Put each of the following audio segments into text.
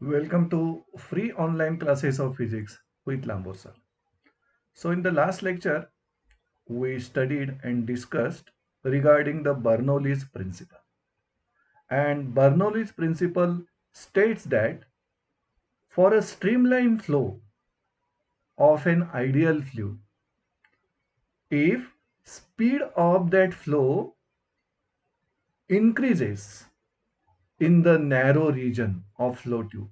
Welcome to free online classes of physics with Lambo sir. So in the last lecture, we studied and discussed regarding the Bernoulli's principle. And Bernoulli's principle states that for a streamlined flow of an ideal fluid, if speed of that flow increases in the narrow region of flow tube,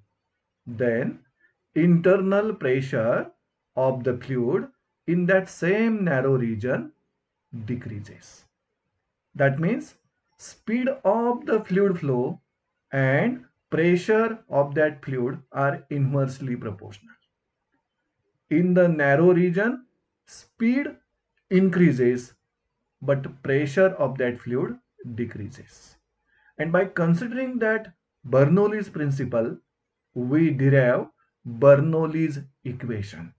then internal pressure of the fluid in that same narrow region decreases. That means speed of the fluid flow and pressure of that fluid are inversely proportional. In the narrow region, speed increases, but pressure of that fluid decreases. And by considering that Bernoulli's principle, we derive Bernoulli's equation.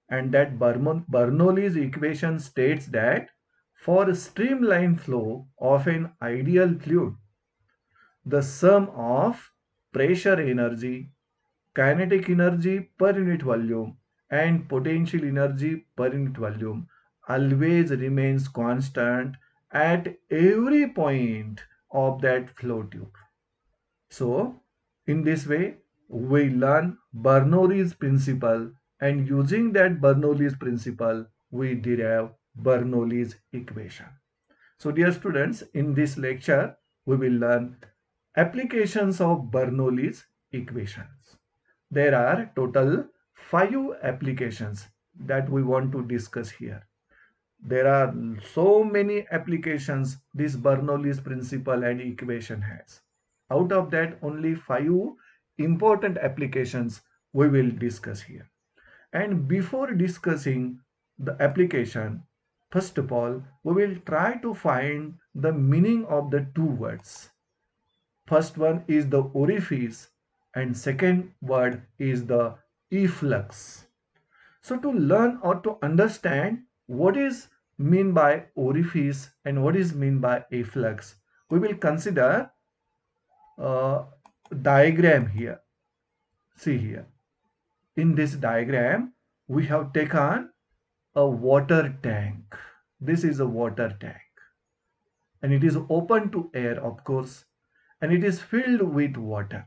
And that Bernoulli's equation states that for a streamlined flow of an ideal fluid, the sum of pressure energy, kinetic energy per unit volume, and potential energy per unit volume always remains constant at every point of that flow tube. So, in this way, we learn Bernoulli's principle, and using that Bernoulli's principle, we derive Bernoulli's equation. So, dear students, in this lecture, we will learn applications of Bernoulli's equations. There are total 5 applications that we want to discuss here. There are so many applications this Bernoulli's principle and equation has. Out of that, only 5 important applications we will discuss here. And before discussing the application, first of all, we will try to find the meaning of the two words. First one is the orifice and second word is the efflux. So to learn or to understand what is mean by orifice and what is mean by efflux, we will consider a diagram here. See here. In this diagram, we have taken a water tank. This is a water tank. And it is open to air, of course. And it is filled with water.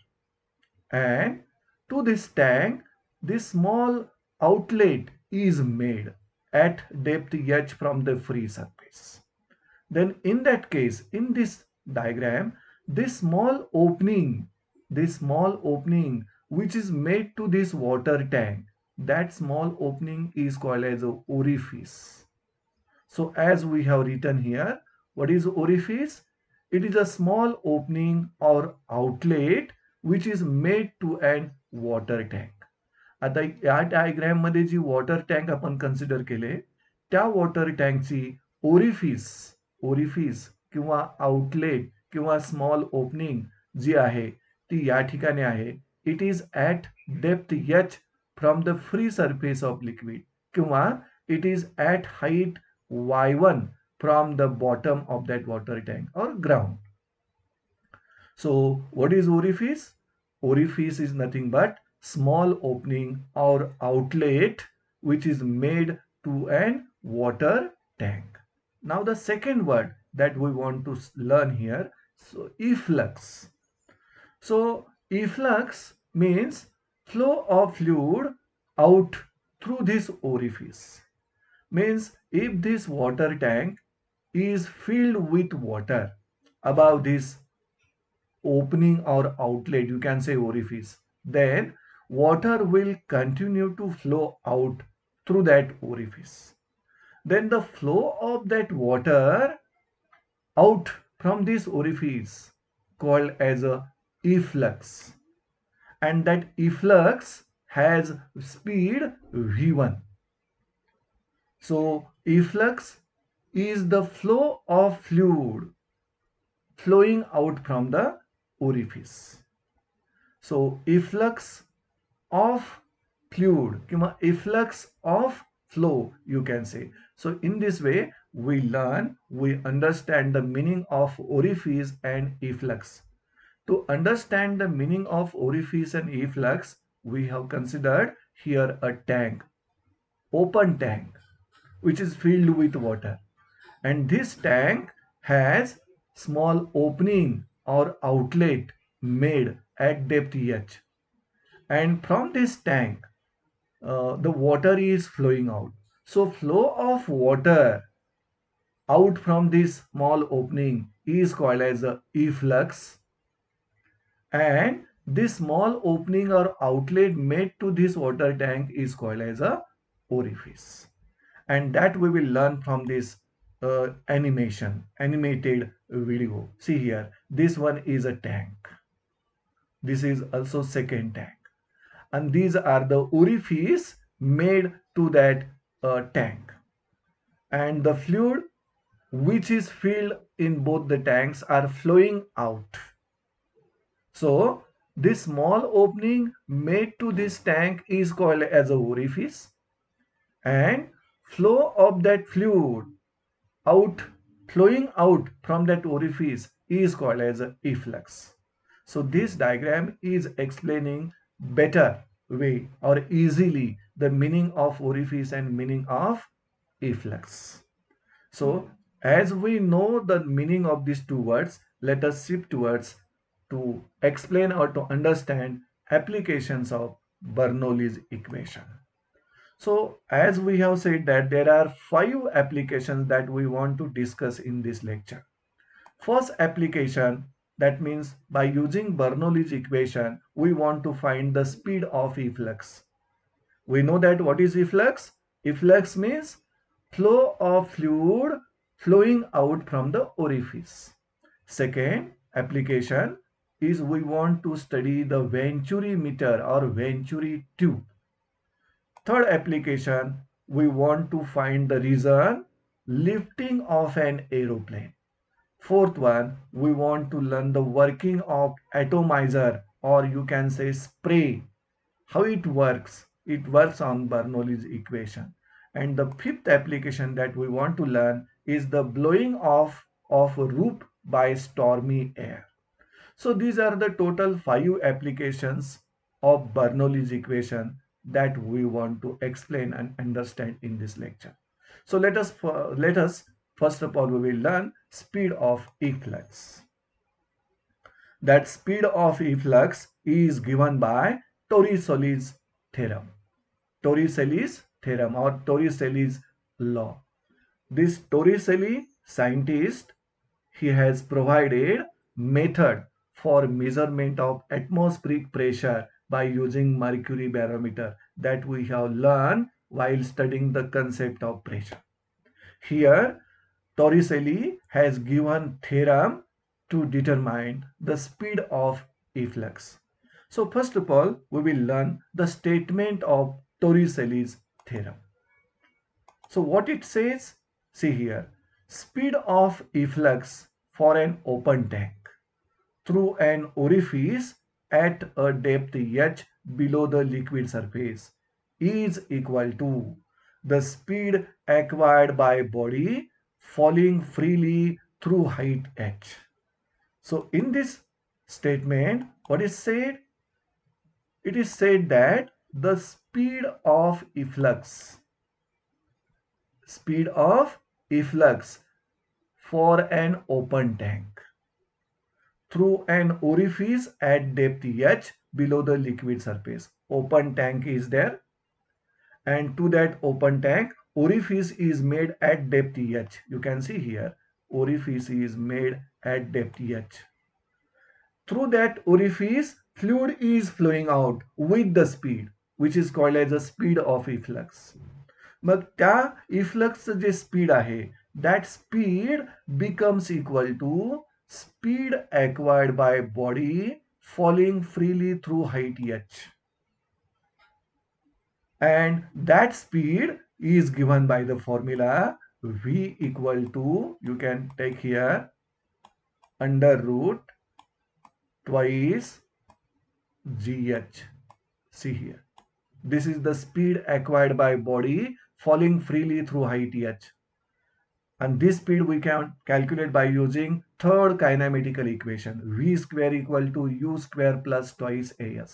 And to this tank, this small outlet is made at depth h from the free surface. Then in that case, in this diagram, this small opening which is made to this water tank, that small opening is called as a orifice. So as we have written here, what is orifice? It is a small opening or outlet which is made to an water tank. आता या diagram मध्ये जी water tank आपण consider केले त्या water टँकची orifice orifice किंवा outlet किंवा small opening जी आहे ती या ठिकाणी आहे. It is at depth H from the free surface of liquid किंवा it is at height y1 from the bottom of that water tank or ground. So what is orifice? Orifice is nothing but small opening or outlet which is made to an water tank. Now the second word that we want to learn here, so efflux. So efflux means flow of fluid out through this orifice. Means if this water tank is filled with water above this opening or outlet, you can say orifice, then water will continue to flow out through that orifice. Then the flow of that water out from this orifice called as a efflux, and that efflux has speed v1. So efflux is the flow of fluid flowing out from the orifice. So efflux of fluid, efflux of flow, you can say. So in this way, we understand the meaning of orifice and efflux. to understand the meaning of orifice and efflux, we have considered here a tank, open tank, which is filled with water. And this tank has small opening or outlet made at depth h. And from this tank, the water is flowing out. So flow of water out from this small opening is called as a efflux, and this small opening or outlet made to this water tank is called as a orifice. And that we will learn from this animated video. See here, this one is a tank. This is also second tank. And these are the orifice made to that tank. And the fluid which is filled in both the tanks are flowing out. So this small opening made to this tank is called as a orifice, and flow of that fluid out flowing out from that orifice is called as a efflux. So this diagram is explaining better way or easily the meaning of orifice and meaning of efflux. So as we know the meaning of these two words, let us shift towards to explain or to understand applications of Bernoulli's equation. So as we have said that there are 5 applications that we want to discuss in this lecture. First application, that means by using Bernoulli's equation, we want to find the speed of efflux. We know that what is efflux? Efflux means flow of fluid flowing out from the orifice. Second application is we want to study the Venturi meter or Venturi tube. Third application, we want to find the reason lifting of an aeroplane. Fourth one, we want to learn the working of atomizer, or you can say spray, how it works. It works on Bernoulli's equation. And the fifth application that we want to learn is the blowing off of a roof by stormy air. So these are the total 5 applications of Bernoulli's equation that we want to explain and understand in this lecture. So let us first of all we will learn speed of efflux. That speed of efflux is given by Torricelli's theorem. Torricelli's theorem or Torricelli's law. This Torricelli scientist, he has provided method for measurement of atmospheric pressure by using mercury barometer that we have learned while studying the concept of pressure. Here Torricelli has given theorem to determine the speed of efflux. So first of all, we will learn the statement of Torricelli's theorem. So what it says, see here, speed of efflux for an open tank through an orifice at a depth h below the liquid surface is equal to the speed acquired by body falling freely through height h. So in this statement, what is said? It is said that the speed of efflux for an open tank through an orifice at depth h below the liquid surface. Open tank is there, and to that open tank orifice is made at depth h. You can see here orifice is made at depth h. Through that orifice fluid is flowing out with the speed which is called as the speed of efflux. मग त्या इफ्लक्सचं जे speed आहे that speed becomes equal to speed acquired by body falling freely through height h. And that speed is given by the formula V equal to, you can take here, under root twice gh. See here, this is the speed acquired by body falling freely through height h, and this speed we can calculate by using third kinematical equation, v square equal to u square plus twice as.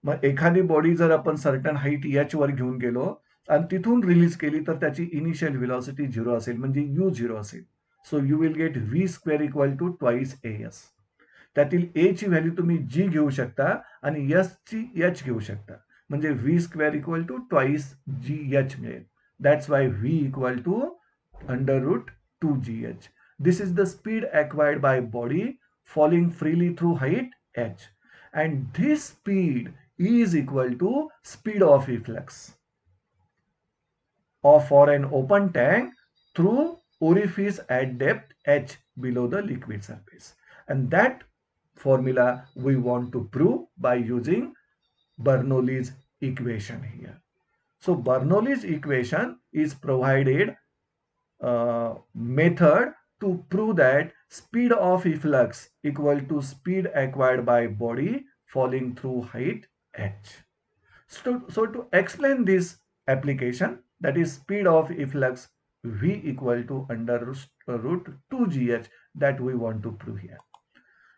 मग एखादी body जर आपण certain height H वर घेऊन गेलो आणि तिथून release केली तर त्याची इनिशियल व्हेलॉसिटी 0 असेल, म्हणजे यू 0 असेल. So you will get V square equal to twice S. त्यातील ए ची व्हॅल्यू तुम्ही जी घेऊ शकता आणि एस ची एच घेऊ शकता, म्हणजे V square equal to twice ji H मिळेल. That's Y V equal to under root 2gh. This is the speed acquired by body falling freely through height h, and this speed is equal to speed of efflux or for an open tank through orifice at depth h below the liquid surface. And that formula we want to prove by using Bernoulli's equation here. So Bernoulli's equation is provided method to prove that speed of efflux equal to speed acquired by body falling through height h. So to explain this application, that is speed of efflux v equal to under root 2gh, that we want to prove here.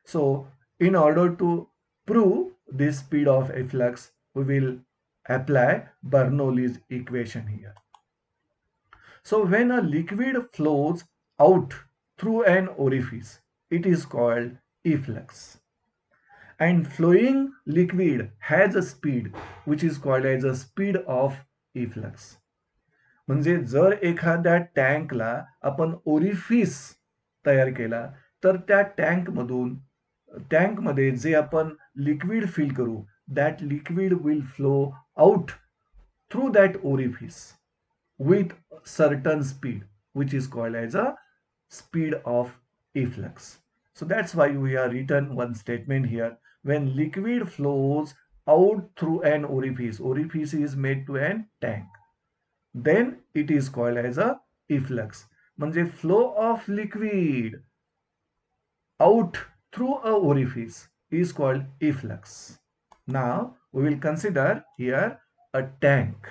So in order to prove this speed of efflux, we will apply Bernoulli's equation here. So when a liquid flows out through an orifice, it is called efflux. And flowing liquid has a speed which is called as a speed of efflux. म्हणजे जर एखाद्या टँकला आपण orifice तयार केला तर त्या टँकमध्ये जे आपण लिक्विड फिल करू, that liquid will flow out through that orifice with certain speed, which is called as a speed of efflux. So that's why we have written one statement here. When liquid flows out through an orifice is made to an tank, then it is called as a efflux. म्हणजे flow of liquid out through a orifice is called efflux. Now we will consider here a tank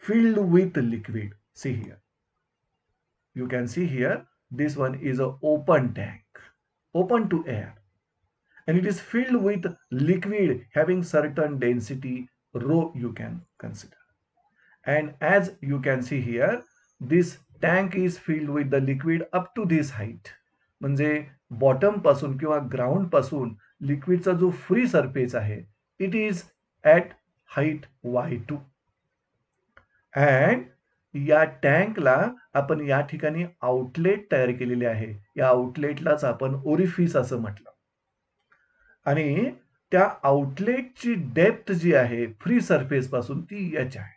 filled with liquid. See here, you can see here, this one is an open tank, open to air, and it is filled with liquid having certain density rho, you can consider. And as you can see here, this tank is filled with the liquid up to this height. म्हणजे bottom पासून किंवा ground पासून लिक्विडचा जो free surface आहे, it is at height y2. And या टँकला आपण या ठिकाणी आउटलेट तयार केलेले आहे. या आउटलेटलाच आपण ओरिफिस असं म्हटलं. आणि त्या आउटलेटची डेप्थ जी आहे फ्री सरफेस पासून ती एच आहे.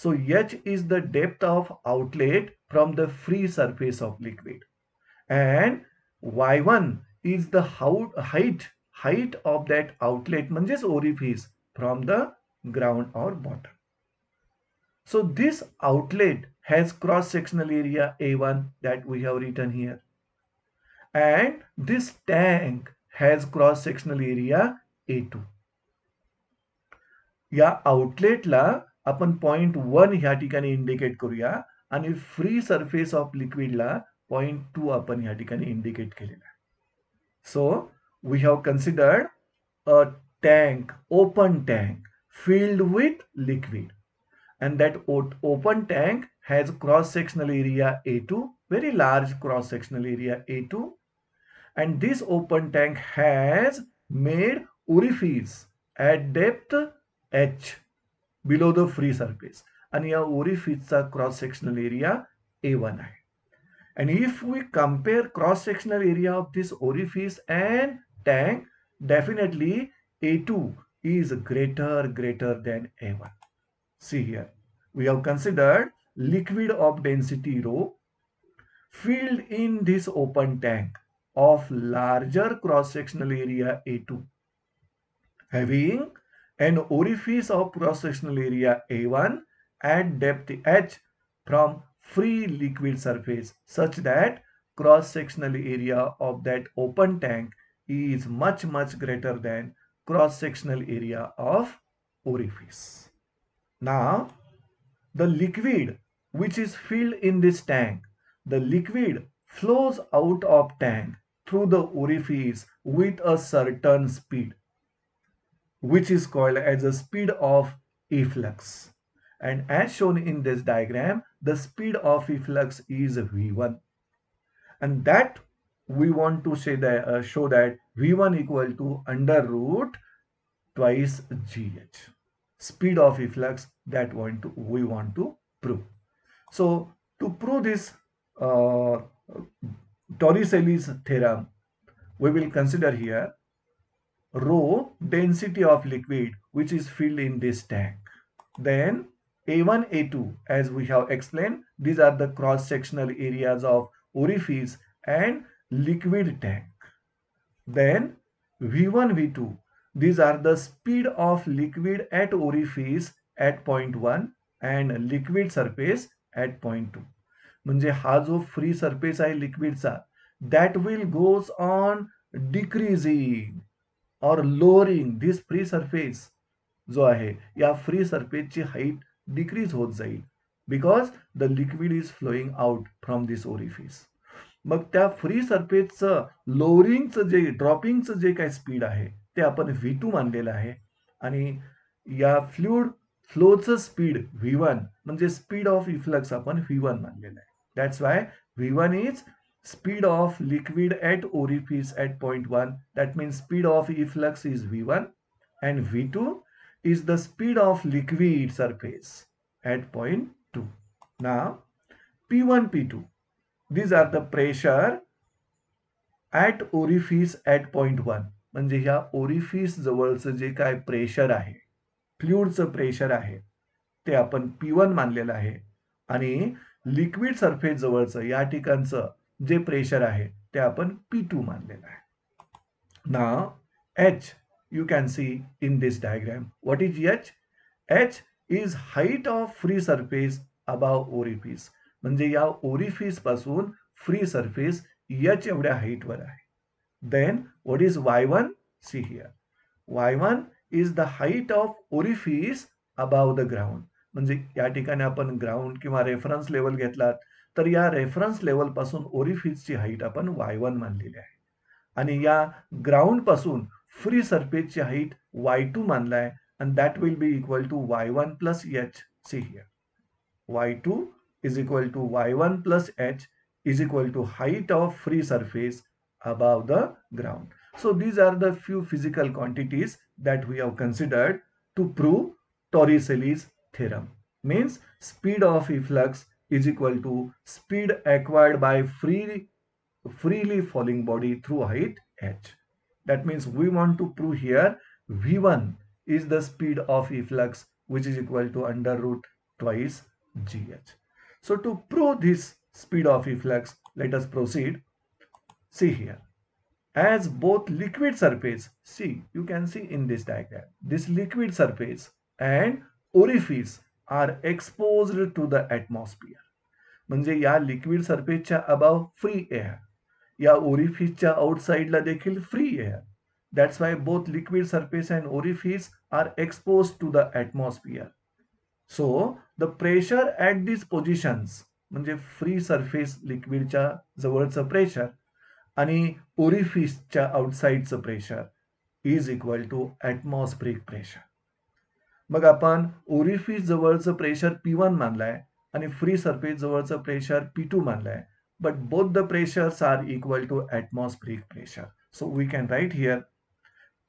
So H is the depth of outlet from the free surface of liquid, and y1 is the height of that outlet म्हणजेच ओरिफिस फ्रॉम द ग्राउंड और bottom. So this outlet has cross-sectional area A1 that we have written here, and this tank has cross-sectional area A2. या आउटलेटला आपण point 1 ह्या ठिकाणी indicate करूया आणि free surface of लिक्विडला point 2 आपण ह्या ठिकाणी इंडिकेट केलेला आहे. So we have considered a tank, open tank filled with liquid, and that open tank has cross-sectional area A2, very large cross-sectional area A2, and this open tank has made orifice at depth h below the free surface, and या orificeचा cross-sectional area A1 आहे. And if we compare cross-sectional area of this orifice and tank, definitely A2 is greater than A1. See here, we have considered liquid of density rho filled in this open tank of larger cross-sectional area A2, having an orifice of cross-sectional area A1 at depth h from free liquid surface, such that cross-sectional area of that open tank is much greater than cross-sectional area of orifice. Now the liquid which is filled in this tank, the liquid flows out of tank through the orifice with a certain speed, which is called as the speed of efflux. And as shown in this diagram, the speed of efflux is V1. And that we want to say that show that V1 equal to under root twice GH. Speed of efflux that we want to prove. So to prove this Torricelli's theorem, we will consider here rho density of liquid which is filled in this tank. Then A1, A2, as we have explained, these are the cross-sectional areas of orifice and liquid tank. Then V1, V2, these are the speed of liquid at orifice at point 1 and liquid surface at point 2. म्हणजे हा जो free surface आहे लिक्विडचा that will goes on decreasing और lowering this free surface जो आहे या free सरफेसची height decrease होत जाईल because the liquid is flowing out from this orifice. मग त्या फ्री सरफेसचं लोअरिंगचं जे ड्रॉपिंगचं जे काय स्पीड आहे ते आपण V2 मानलेलं आहे आणि या फ्लुइड फ्लोचं स्पीड V1 म्हणजे स्पीड ऑफ इफ्लक्स आपण V1 मानलेलं आहे. That's why V1 is speed of liquid at orifice at point 1. That means speed of efflux is V1 and V2 is the speed of liquid surface at point 2. Now P1, P2. These are the pressure at orifice at point 1. म्हणजे ह्या orifice जवळचं जे काय pressure आहे फ्लुइडचं pressure आहे ते आपण P1 मानलेलं आहे आणि लिक्विड सरफेस जवळचं या ठिकाणचं जे प्रेशर आहे ते आपण P2 मानलेलं आहे. Now H you can see in this diagram. What is H? H is height of free surface above orifice. म्हणजे या ओरिफिस पासून फ्री सरफेस H एवढ्या हाईटवर आहे. Then what is Y1? See here. Y1 is the height of orifice above the ground. म्हणजे या ठिकाणी आपण ground किंवा रेफरन्स लेवल घेतलात तर या रेफरन्स लेवल पासून ओरिफिसची हाईट आपण Y1 मानलेली आहे आणि या ग्राउंड पासून free सरफेसची height Y2 मानलाय and that will be equal to Y1 plus H. See here. Y2 is equal to Y1 plus H is equal to height of free surface above the ground. So these are the few physical quantities that we have considered to prove Torricelli's theorem. Means speed of efflux is equal to speed acquired by freely falling body through height h. That means we want to prove here V1 is the speed of efflux which is equal to under root twice gh. So to prove this speed of efflux, let us proceed. See here. As both liquid surface, see, you can see in this diagram, this liquid surface and orifice are exposed to the atmosphere. म्हणजे या liquid सरफेसच्या above free air, या ओरिफिसच्या आउटसाइडला देखील free air. That's why both liquid surface and orifice are expose to the atmosphere. So the pressure at this positions म्हणजे free surface लिक्विडच्या जवळचं pressure आणि ओरिफिसच्या आउटसाइडचं pressure is equal to atmospheric pressure. मग आपण orifice जवळचं pressure P1 मानलाय आणि free surface जवळचं pressure P2 मानलाय. But both the pressures are equal to atmospheric pressure. So we can write here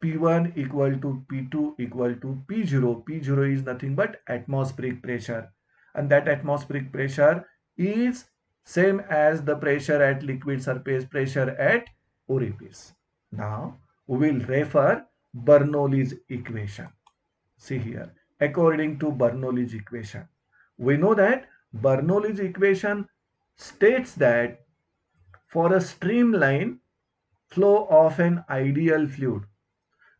P1 equal to P2 equal to P0. P0 is nothing but atmospheric pressure. And that atmospheric pressure is same as the pressure at liquid surface, pressure at orifice. Now we will refer Bernoulli's equation. See here, according to Bernoulli's equation, we know that Bernoulli's equation states that for a streamline flow of an ideal fluid,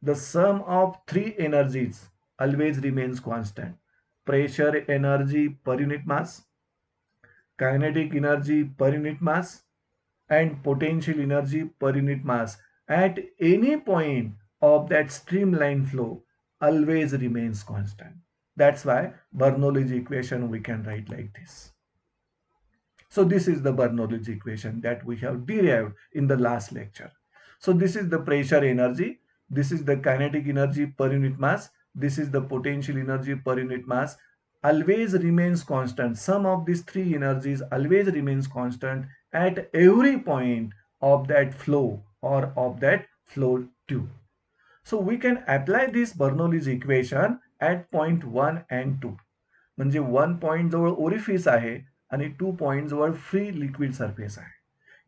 the sum of three energies always remains constant. Pressure energy per unit mass, kinetic energy per unit mass, and potential energy per unit mass at any point of that streamline flow always remains constant. That's why Bernoulli's equation we can write like this. So this is the Bernoulli's equation that we have derived in the last lecture. So this is the pressure energy, this is the kinetic energy per unit mass, this is the potential energy per unit mass, always remains constant. Sum of these three energies always remains constant at every point of that flow or of that flow tube. So we can apply this Bernoulli's equation at point 1 and 2. म्हणजे 1 point जवळ orifice आहे आणि 2 point जवळ free liquid surface आहे.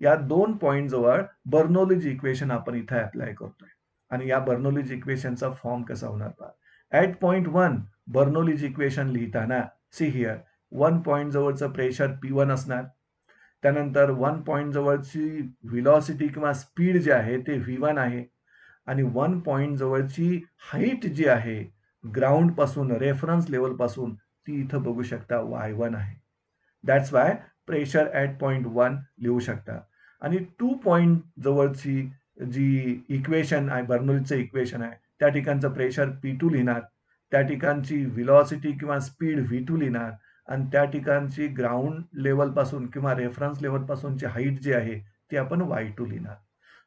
या 2 point जवळ Bernoulli's equation आपण इथे अप्लाय करतोय आणि या बर्नौलीज इक्वेशनचा फॉर्म कसा होणार पहा. ऍट पॉइंट 1 बर्नौलीज इक्वेशन लिहिताना सी हिअर 1 पॉइंट जवळचं प्रेशर P1 असणार. त्यानंतर 1 पॉइंट जवळची व्हिलॉसिटी किंवा स्पीड जे आहे ते V1 आहे आणि 1 पॉइंट जवळची हाईट जी आहे ग्राउंड पासून रेफरन्स लेवल पासून ती इथं बघू शकता Y1 आहे. That's Y pressure at point 1 लिहू शकता. आणि 2 पॉइंट जवळची जी इक्वेशन आहे बर्नौलीचं इक्वेशन आहे त्या ठिकाणचं प्रेशर P2 लिहिणार, त्या ठिकाणची व्हिलॉसिटी किंवा स्पीड V2 लिहिणार आणि त्या ठिकाणची ग्राउंड लेवल पासून किंवा रेफरन्स लेवल पासूनची हाईट जी आहे ती आपण Y2 लिहिणार.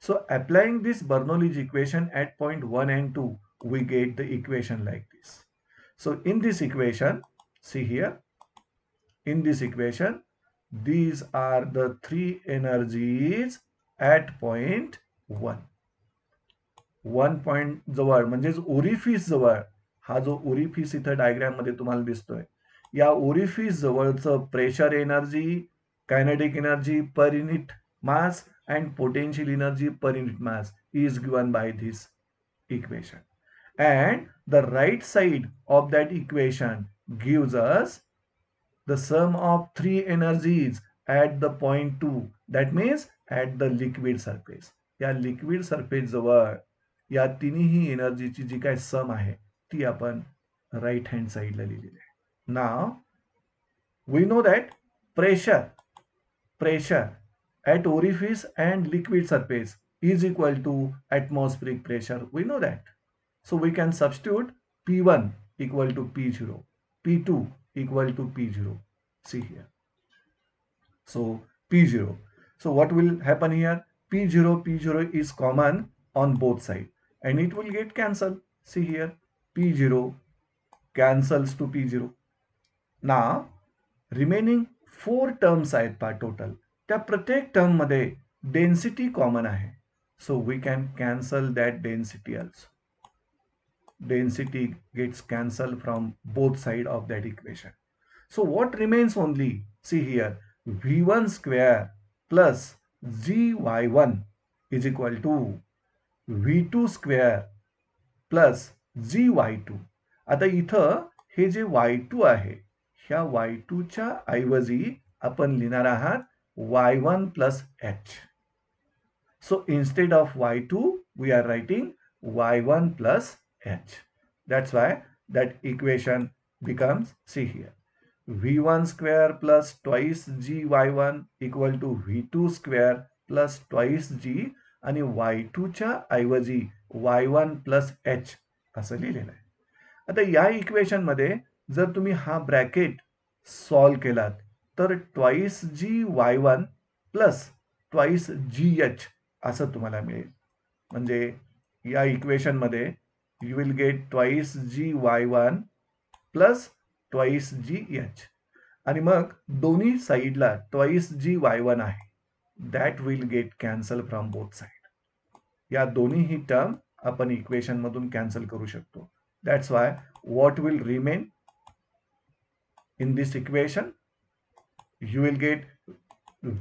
So applying this Bernoulli's equation at point 1 and 2, we get the equation like this. So in this equation, see here, in this equation, these are the three energies at point 1. 1 point जवळ म्हणजेच orifice जवळ, हा जो orifice इथं diagram मध्ये तुम्हाला दिसतोय, या ओरिफिस जवळचं pressure energy, kinetic energy per unit mass and potential energy per unit mass is given by this equation. And the right side of that equation gives us the sum of three energies at the point 2. That means at the liquid surface. या liquid surface जवळ या तिन्ही एनर्जीची जी काय सम आहे ती आपण right hand साइडला लिहिलेली आहे. Now we know that pressure at orifice and liquid surface is equal to atmospheric pressure. We know that. So we can substitute P1 equal to P0, P2 equal to P0. See here. So P0. So what will happen here? P0 is common on both sides and it will get cancelled. See here. P0 cancels to P0. Now remaining 4 terms आहेत पहा total. त्या प्रत्येक term मध्ये density common आहे. So we can cancel that density also. Density gets cancel from both side of that equation. So what remains only, see here, V1 square plus GY1 is equal to V2 square plus GY2. आता इथं हे जे Y2 आहे ह्या Y2 च्या ऐवजी आपण लिहिणार आहात Y1 plus H. So instead of Y2 we are writing Y1 plus H. That's why that equation becomes, see here, V1 square plus twice GY1 equal to V2 square plus twice G आणि Y2 च्या ऐवजी Y1 plus H असं लिहिलेलं आहे. आता या equation मध्ये जर तुम्ही हा ब्रॅकेट सॉल्व केलात तर twice GY1 plus twice GH असं तुम्हाला मिळेल. म्हणजे या इक्वेशन मध्ये you will gate twice GY1 plus twice GH आणि मग दोन्ही साइडला ट्वाइस GY1 आहे. That will get cancel from both side. या दोन्ही टर्म आपण इक्वेशन मधून कॅन्सल करू शकतो. That's why what will remain in this equation, you will get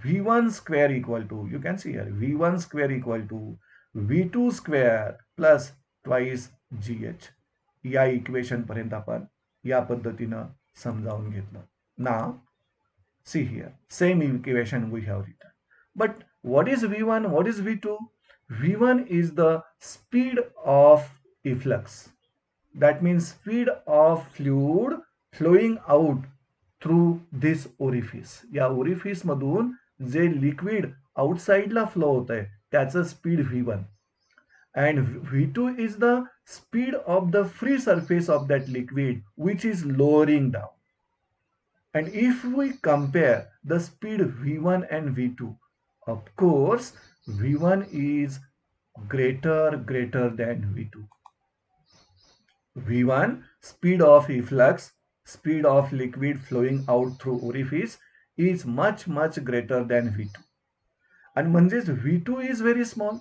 V1 square equal to, you can see here, V1 square equal to V2 square plus twice GH. या equation पर्यंत आपण या पद्धतीनं समजावून घेतलं. Now see here, same equation we have written, but what is V1, what is V2? V1 is the speed of efflux. That means speed of fluid flowing out through this orifice. या orifice मधून जे liquid आउटसाइडला flow होत आहे त्याचं speed V1 and V2 is the speed of the free surface of that liquid which is lowering down. And if we compare the speed V1 and V2, of course, V1 is greater than V2. V1, speed of efflux, speed of liquid flowing out through orifice is much greater than V2. आणि म्हणजेच V2 is very small.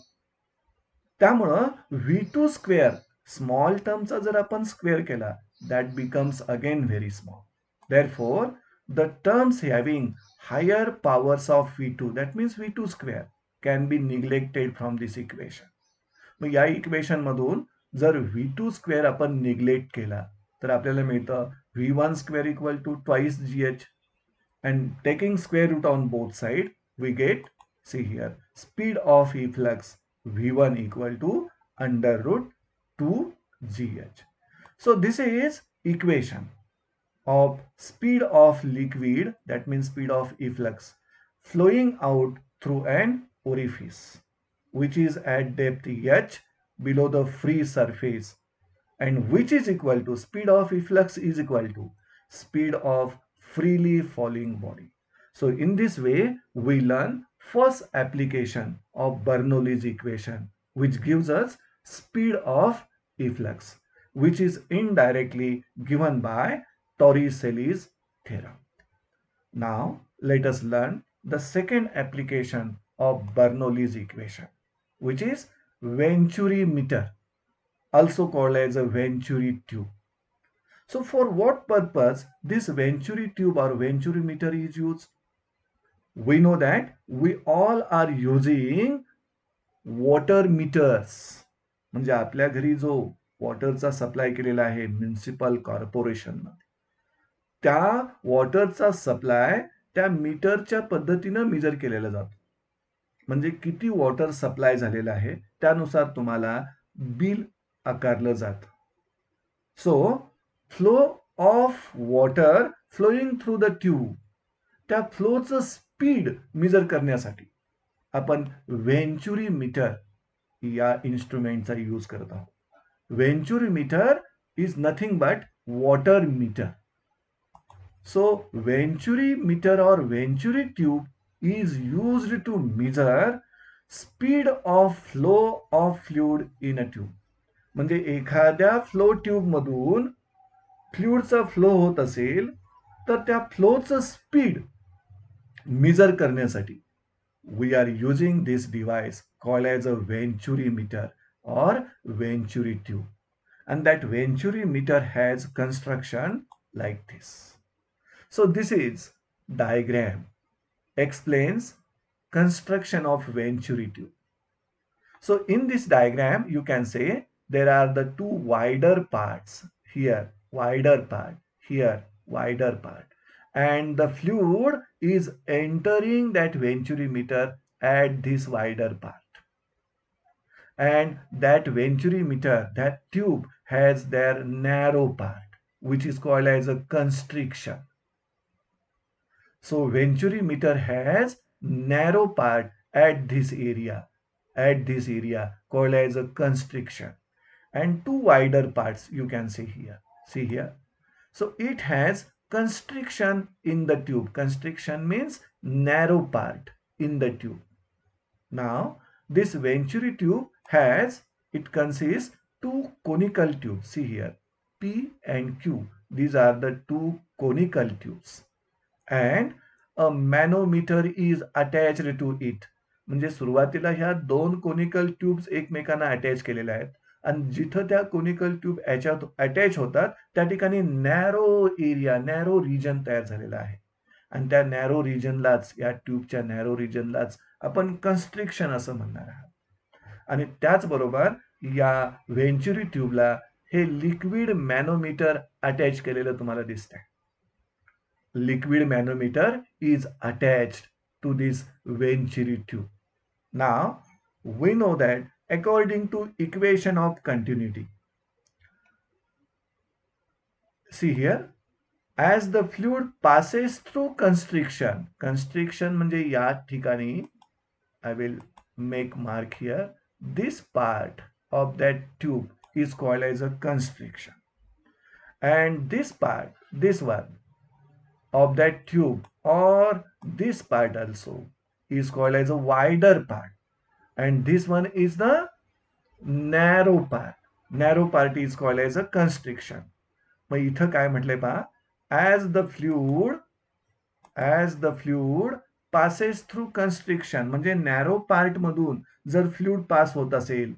त्यामुळं V2 square, small टर्मचा जर आपण square केला, that becomes again very small. Therefore, the terms having higher powers of V2, that means V2 square, can be neglected from this equation. मग या equation मधून जर V2 square आपण neglect केला तर आपल्याला मिळतं V1 square equal to twice GH, and taking square root on both sides, we get, see here, speed of efflux V1 equal to under root 2GH. So this is equation of speed of liquid, that means speed of efflux, flowing out through an orifice which is at depth H below the free surface, and which is equal to speed of efflux is equal to speed of freely falling body. So in this way, we learn first application of Bernoulli's equation, which gives us speed of efflux, which is indirectly given by Torricelli's theorem. Now, let us learn the second application of Bernoulli's equation, which is Venturi meter, also called as a Venturi tube. So for what purpose this Venturi tube or Venturi meter is used? We know that we all are using water meters. म्हणजे आपल्या घरी जो वॉटरचा supply केलेला आहे municipal corporation मध्ये, त्या वॉटरचा supply त्या मीटरच्या पद्धतीनं मेजर केलेला जातो. म्हणजे किती वॉटर सप्लाय झालेला आहे त्यानुसार तुम्हाला बिल आकारलं जातं. So flow of water flowing through the tube, त्या फ्लोचं स्पीड मेजर करण्यासाठी आपण वेंचुरी मीटर या इन्स्ट्रुमेंटचा यूज करत आहोत. Venturi meter is nothing but water meter. So Venturi meter or Venturi tube is used to measure speed of flow of fluid in a tube. म्हणजे एखाद्या flow tube मधून फ्लुइडचा flow होत असेल तर त्या फ्लोचं स्पीड मेजर करण्यासाठी we are using this device called as a Venturi meter or Venturi tube. And that Venturi meter has construction like this. So this is diagram explains construction of Venturi tube. So in this diagram you can say there are the two wider parts here, wider part here, wider part, and the fluid is entering that Venturi meter at this wider part, and that Venturi meter, that tube has their narrow part which is called as a constriction. So Venturi meter has narrow part at this area called as a constriction, and two wider parts you can see here. See here. So it has constriction in the tube. Constriction means narrow part in the tube. Now this Venturi tube has, it consists two conical tubes. See here, P and Q. These are the two conical tubes. And a manometer is attached to it. म्हणजे सुरुवातीला ह्या दोन conical tubes एकमेकांना attach केलेल्या आहेत, आणि जिथं त्या कोनिकल ट्यूब याच्यात अटॅच होतात त्या ठिकाणी नॅरो एरिया, नॅरो रिजन तयार झालेला आहे, आणि त्या नॅरो रिजनलाच, या ट्यूबच्या नॅरो रिजनलाच आपण कन्स्ट्रिक्शन असं म्हणणार आहात. आणि त्याचबरोबर या व्हेंचुरी ट्यूबला हे लिक्विड मॅनोमीटर अटॅच केलेलं तुम्हाला दिसतंय. Liquid manometer is attached to this Venturi tube. Now we know that according to equation of continuity, see here, as the fluid passes through constriction, constriction म्हणजे या ठिकाणी I will make mark here, this part of that tube is called as a constriction, and this part, this one, of that tube or this part also is called as a wider part, and this one is the narrow part. Narrow part is called as a constriction. मग इथं काय म्हटलंय पहा, as the fluid passes through constriction, म्हणजे narrow part मधून जर fluid पास होत असेल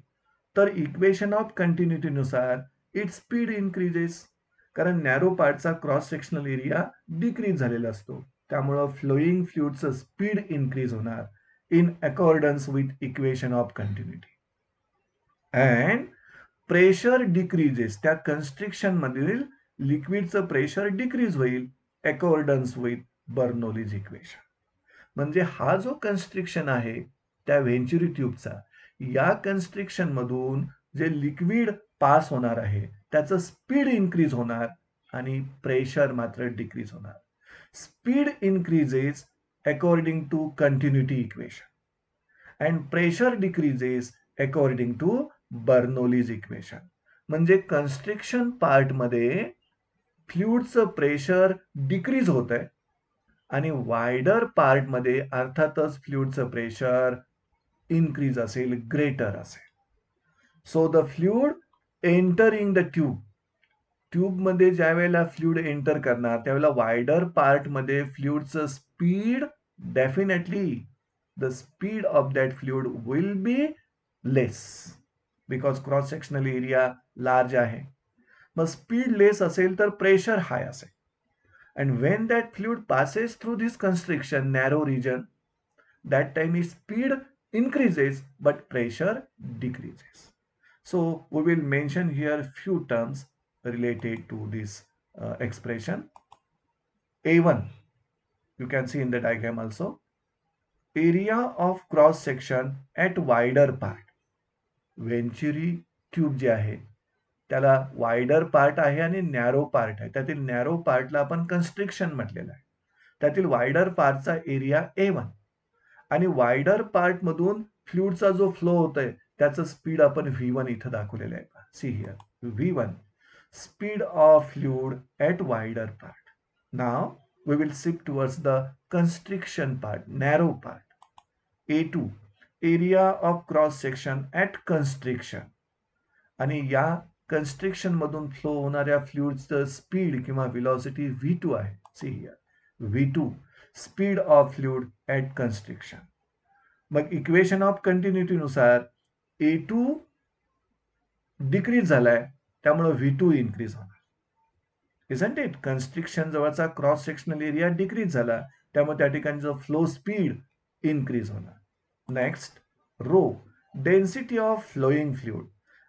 तर इक्वेशन ऑफ कंटिन्युटी नुसार इट स्पीड इन्क्रीजेस, कारण narrow पार्टचा cross sectional area decrease झालेला असतो, त्यामुळं फ्लोईंग फ्लुइडचं स्पीड इन्क्रीज होणार इन accordance with equation of continuity. And pressure decreases, त्या कन्स्ट्रिक्शन मधील लिक्विडचं प्रेशर डिक्रीज होईल अकॉर्डन्स विथ बर्नौलीज इक्वेशन. म्हणजे हा जो कन्स्ट्रिक्शन आहे त्या व्हेंचुरी ट्यूबचा, या कन्स्ट्रिक्शन मधून जे लिक्विड पास होणार आहे त्याचं स्पीड इन्क्रीज होणार आणि प्रेशर मात्र डिक्रीज होणार. Speed increases according to continuity equation and pressure decreases according to Bernoulli's equation. म्हणजे कन्स्ट्रिक्शन पार्ट मध्ये फ्लुइडचं प्रेशर डिक्रीज होत आहे आणि वायडर पार्ट मध्ये अर्थातच फ्लुइडचं प्रेशर इन्क्रीज असेल, ग्रेटर असेल. So the fluid entering the tube, tube मध्ये ज्या वेळेला फ्लुइड एंटर करणार त्यावेळेला वायडर पार्ट मध्ये फ्लुइडचं speed, definitely the speed of that fluid will be less because cross sectional area large आहे. मग स्पीड लेस असेल तर प्रेशर हाय असेल. And when that fluid passes through this constriction narrow region, that time its speed increases but pressure decreases. So we will mention here few terms related to this expression. A1, you can see in the diagram also, area of cross section at wider part. Venturi tube जे आहे त्याला wider part आहे आणि narrow part आहे. त्यातील narrow पार्टला आपण constriction म्हटलेलं आहे. त्यातील वायडर पार्टचा एरिया A1 आणि वायडर पार्ट मधून फ्लुइडचा जो फ्लो होतोय त्याचं स्पीड आपण V1 इथं दाखवलेलं आहे. सी here V1 speed of fluid at wider part. Now we will shift towards the constriction part, narrow part. A2 area of cross section at constriction, आणि या कन्स्ट्रिक्शन मधून फ्लो होणाऱ्या फ्लुइडचं स्पीड किंवा व्हेलॉसिटी V2 आहे. See here V2 speed of fluid at constriction. Mug equation of continuity नुसार A2 decrease झालाय त्यामुळे V2 increase होणार. Isn't it? कन्स्ट्रिक्शन जवळचा क्रॉस सेक्शनल एरिया डिक्रीज झाला त्यामुळे त्या ठिकाणचं फ्लो स्पीड इन्क्रीज होणार. Next rho, density of flowing fluid.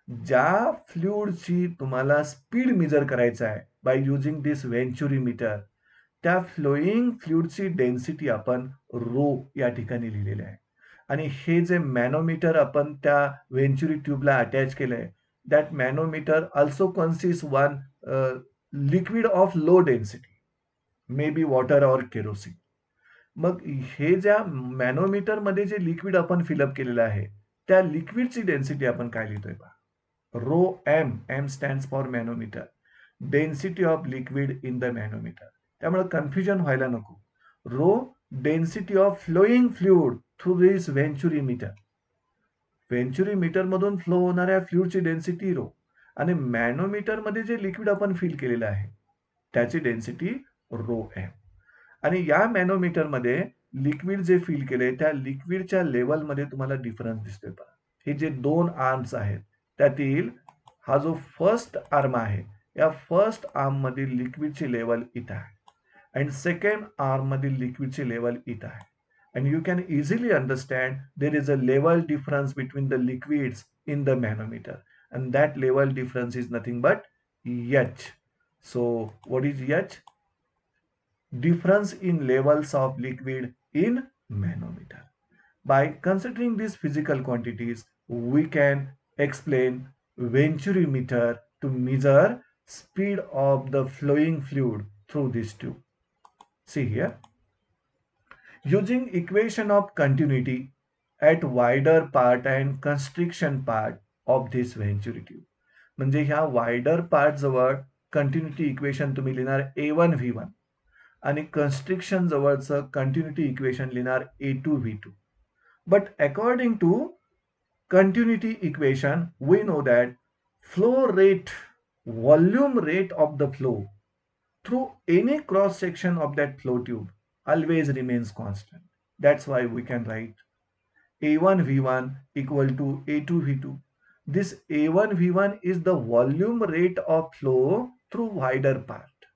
ज्या फ्लुइडची तुम्हाला स्पीड मेजर करायचं आहे by using this venturi meter, त्या फ्लोईंग फ्लुइडची डेन्सिटी आपण रो या ठिकाणी लिहिलेले आहे. आणि हे जे मॅनोमीटर आपण त्या व्हेंचुरी ट्यूबला अटॅच केलंय, that मॅनोमीटर also consist one liquid of low density, may be water और केरोसिन. मग हे ज्या मॅनोमीटर मध्ये जे लिक्विड आपण फिलअप केलेलं आहे त्या लिक्विडची डेन्सिटी आपण काय लिहितोय पहा, रो M. M stands for मॅनोमीटर, density of liquid in the मॅनोमीटर. त्यामुळे कन्फ्युजन व्हायला नको. रो density of flowing fluid through this venturi metre. व्हेंचुरी metre मधून फ्लो होणाऱ्या फ्लुइडची डेन्सिटी रो, आणि मॅनोमीटर मध्ये जे लिक्विड आपण फिल केलेलं आहे त्याची डेन्सिटी रो एम. आणि या मॅनोमीटर मध्ये लिक्विड जे फिल केले त्या लिक्विडच्या लेवलमध्ये तुम्हाला डिफरन्स दिसतोय पहा. हे जे दोन आर्म्स आहेत त्यातील हा जो फर्स्ट आर्म आहे या फर्स्ट आर्म मधील लिक्विडची लेवल इथं आहे and second arm मधील लिक्विडची लेवल इथं आहे. and you can easily understand there is a level difference between the liquids in the manometer, and that level difference is nothing but H. So what is H? Difference in levels of liquid in manometer. By considering these physical quantities, we can explain venturi meter to measure speed of the flowing fluid through this tube. See here, using equation of continuity at wider part and constriction part of this venturi tube. म्हणजे ह्या wider part जवळ continuity equation तुम्ही लिहिणार A1 V1 आणि constriction जवळचं continuity equation लिहिणार A2V2. But according to continuity equation, we know that flow rate, volume rate of the flow through any cross section of that flow tube always remains constant. That's why we can write A1 V1 equal to A2 V2. This A1 V1 is the volume rate of flow through wider part,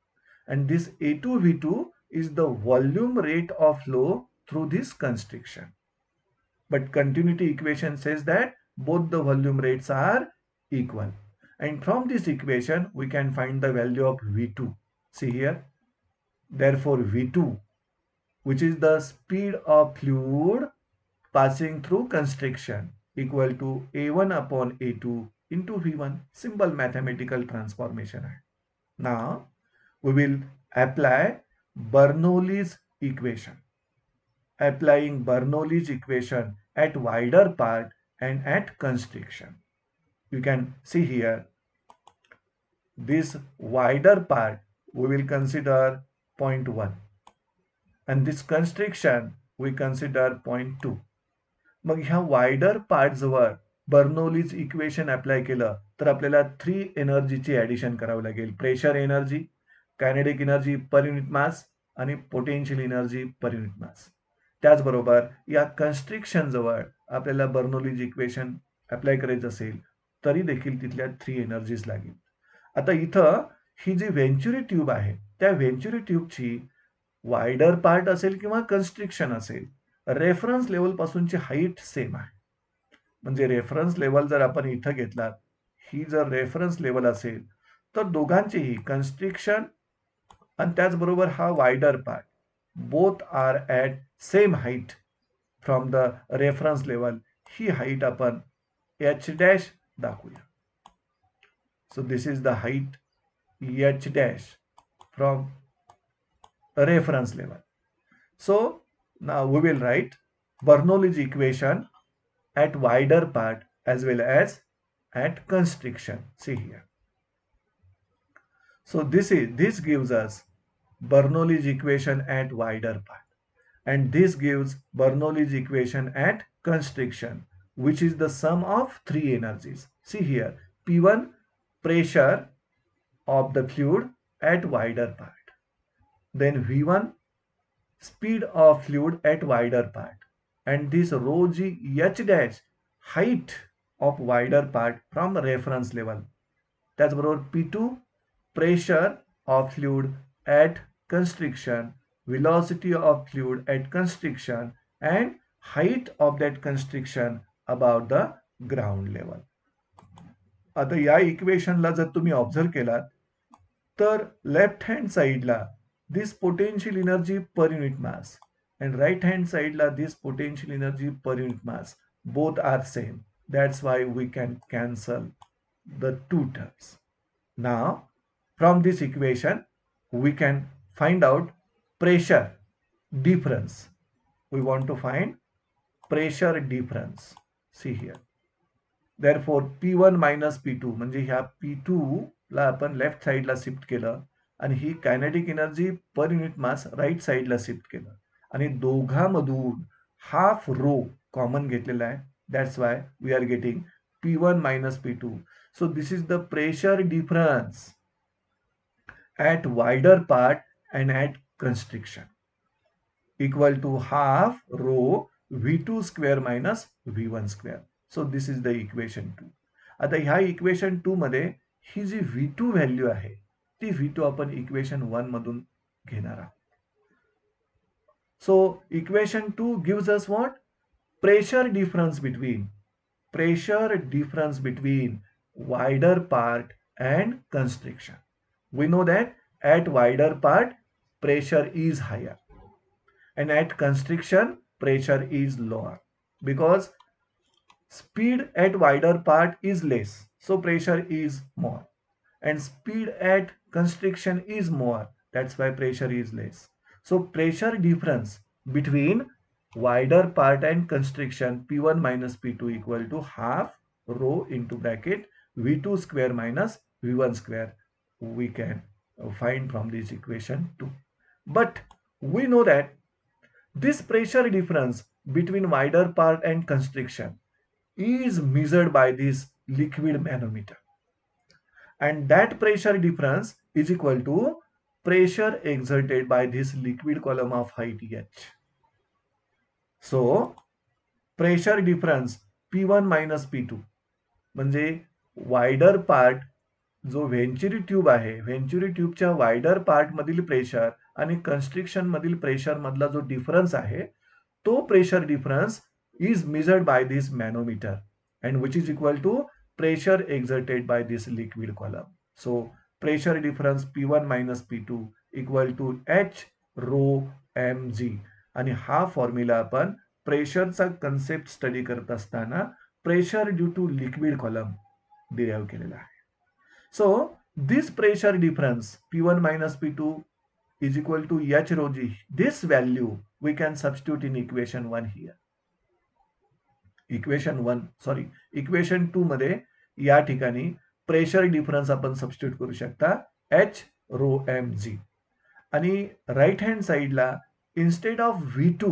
and this A2 V2 is the volume rate of flow through this constriction. But continuity equation says that both the volume rates are equal. And from this equation, we can find the value of V2. See here. Therefore, V2, which is the speed of fluid passing through constriction, equal to A1 upon A2 into V1. Simple mathematical transformation. Now, we will apply Bernoulli's equation. Applying Bernoulli's equation at wider part and at constriction. You can see here, this wider part we will consider 0.1 and this constriction we consider 0.2. मग ह्या wider part जवळ Bernoulli's equation apply केलं तर आपल्याला 3 एनर्जीची addition करावी लागेल. Pressure energy, kinetic energy per unit मास आणि potential energy per unit मास. त्याचबरोबर या कंस्ट्रिक्शन जवळ आपल्याला बर्नौलीज इक्वेशन अप्लाय करायचं असेल तरी देखील तिथल्या 3 एनर्जीज लागेल. आता इथं ही जी व्हेंच्युरी ट्यूब आहे त्या व्हेंच्युरी ट्यूबची वायडर पार्ट असेल किंवा कंस्ट्रिक्शन असेल, रेफरन्स लेवल पासूनची हाईट सेम आहे. म्हणजे रेफरन्स लेवल जर आपण इथं घेतला, ही जर रेफरन्स लेवल असेल तर दोघांचीही कंस्ट्रिक्शन आणि त्याचबरोबर हा wider part both are at same height from the reference level. He height आपण H dash दाखवूया. So this is the height H dash from reference level. So now we will write Bernoulli's equation at wider part as well as at constriction. See here. So this gives us Bernoulli's equation at wider part, and this gives Bernoulli's equation at constriction, which is the sum of 3 energies. See here, P1 pressure of the fluid at wider part. Then V1 speed of fluid at wider part, and this rho g h dash height of wider part from reference level. त्याचबरोबर P2 pressure of fluid at constriction, velocity of fluid at constriction, and height of that constriction above the ground level. आता या इक्वेशनला जर तुम्ही observe केलात तर left hand साईडला this potential energy per unit mass and right hand side la this potential energy per unit mass, both are same. That's why we can cancel the two terms. Now from this equation we can find out pressure difference. We want to find pressure difference. See here, therefore P1 minus P2 म्हणजे ह्या P2 ला आपण left साइडला shift केलं आणि ही kinetic energy per unit mass right साईडला shift केलं आणि दोघांमधून हाफ रो कॉमन घेतलेला आहे. That's why we are getting P1 minus P2. So this is the pressure difference at wider part and at constriction equal to half rho V2 square minus V1 square. So this is the equation 2. आता ह्या equation 2 मध्ये ही जी V2 value आहे ती V2 आपण equation 1 मधून घेणार आहोत. So equation 2 gives us what? Pressure difference between wider part and constriction. We know that at wider part pressure is higher and at constriction pressure is lower because speed at wider part is less, so pressure is more, and speed at constriction is more, that's why pressure is less. So pressure difference between wider part and constriction P1 minus P2 equal to half rho into bracket V2 square minus V1 square we can find from this equation 2. But we know that this pressure difference between wider part and constriction is measured by this liquid manometer, and that pressure difference is equal to pressure exerted by this liquid column of height h. So pressure difference P1 minus P2 म्हणजे wider part जो व्हेंच्युरी tube आहे, व्हेंच्युरी ट्यूबच्या wider part मधील pressure आणि constriction मधील pressure मधला जो difference आहे, तो pressure difference is measured by this manometer, and which is equal to pressure exerted by this liquid column. So pressure difference P1 minus P2 equal to H rho mg. आणि हा formula आपण प्रेशरचा concept study करत असताना pressure due to liquid column derive केलेला आहे. So this pressure difference P1 minus P2 is equal to H rho g. This value we can substitute in equation 1 here. Equation 2 मध्ये या ठिकाणी pressure difference आपण substitute करू शकता H रो mg. आणि right hand साइडला instead of V2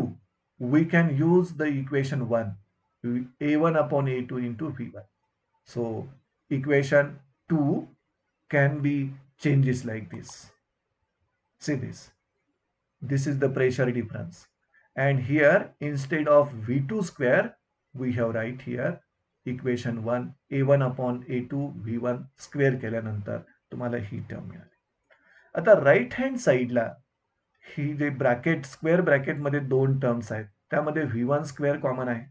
we can use the equation 1, A1 upon A2 into V1. So equation 2 can be changes like this. See this. This is the pressure difference. And here instead of V2 square we have write here equation 1 A1 upon A2 V1 square केल्यानंतर तुम्हाला ही term मिळाली. आता right hand साइडला ही जे bracket square bracket मध्ये दोन terms आहेत त्यामध्ये V1 स्क्वेअर कॉमन आहे.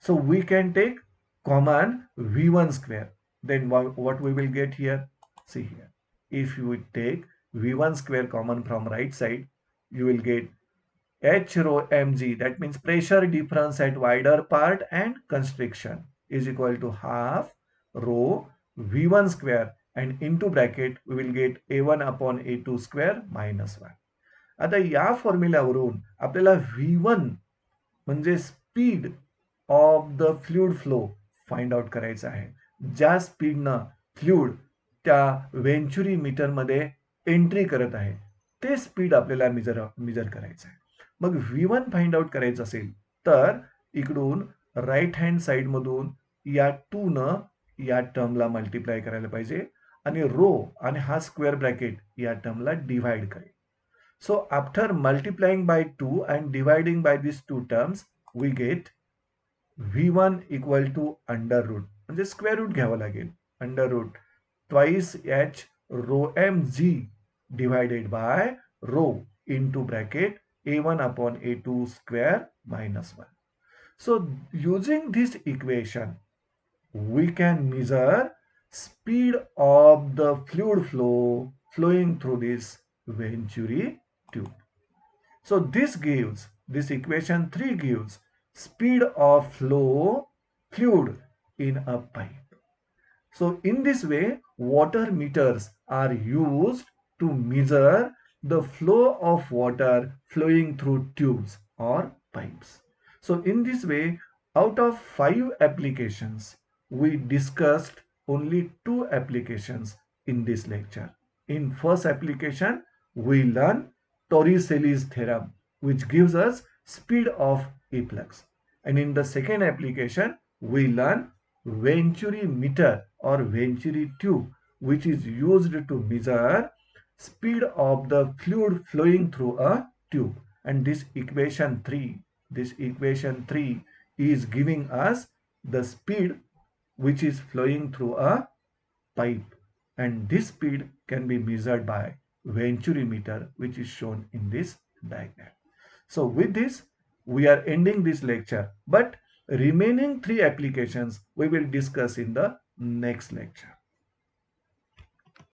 So we can take common V1 square. Then what we will get here? See here. If you take V1 square common from right side, you will get H rho mg, that means pressure difference at wider part and constriction is equal to half rho V1 square, and into bracket we will get A1 upon A2 square minus 1. आता या फॉर्म्युल्यावरून आपल्याला V1 म्हणजे speed of the fluid flow find out करायचा आहे. ज्या स्पीडनं fluid त्या व्हेंच्युरी metre मध्ये entry करत आहे ते स्पीड आपल्याला मेजर करायचं आहे. मग V1 फाइंड आउट करायचं असेल तर इकडून राइट हँड साइड मधून या 2 न या टर्मला मल्टिप्लाय करायला पाहिजे आणि रो आणि हा स्क्वेअर ब्रॅकेट या टर्मला डिवाइड करेल. So after multiplying by 2 and dividing by these two terms, we get V1 equal to under root. म्हणजे स्क्वेअर रूट घ्यावं लागेल. Under root twice H rho mg divided by rho into bracket A1 upon A2 square minus 1. So using this equation, we can measure speed of the fluid flow flowing through this venturi tube. So this equation 3 gives speed of flow fluid in a pipe. So in this way water meters are used to measure the flow of water flowing through tubes or pipes. So in this way, out of 5 applications, we discussed only 2 applications in this lecture. In first application, we learn Torricelli's theorem, which gives us speed of efflux. And in the second application, we learn Venturi meter or Venturi tube, which is used to measure speed of the fluid flowing through a tube. And this equation 3 is giving us the speed which is flowing through a pipe. And this speed can be measured by Venturi meter, which is shown in this diagram. So with this, we are ending this lecture, but remaining 3 applications we will discuss in the next lecture.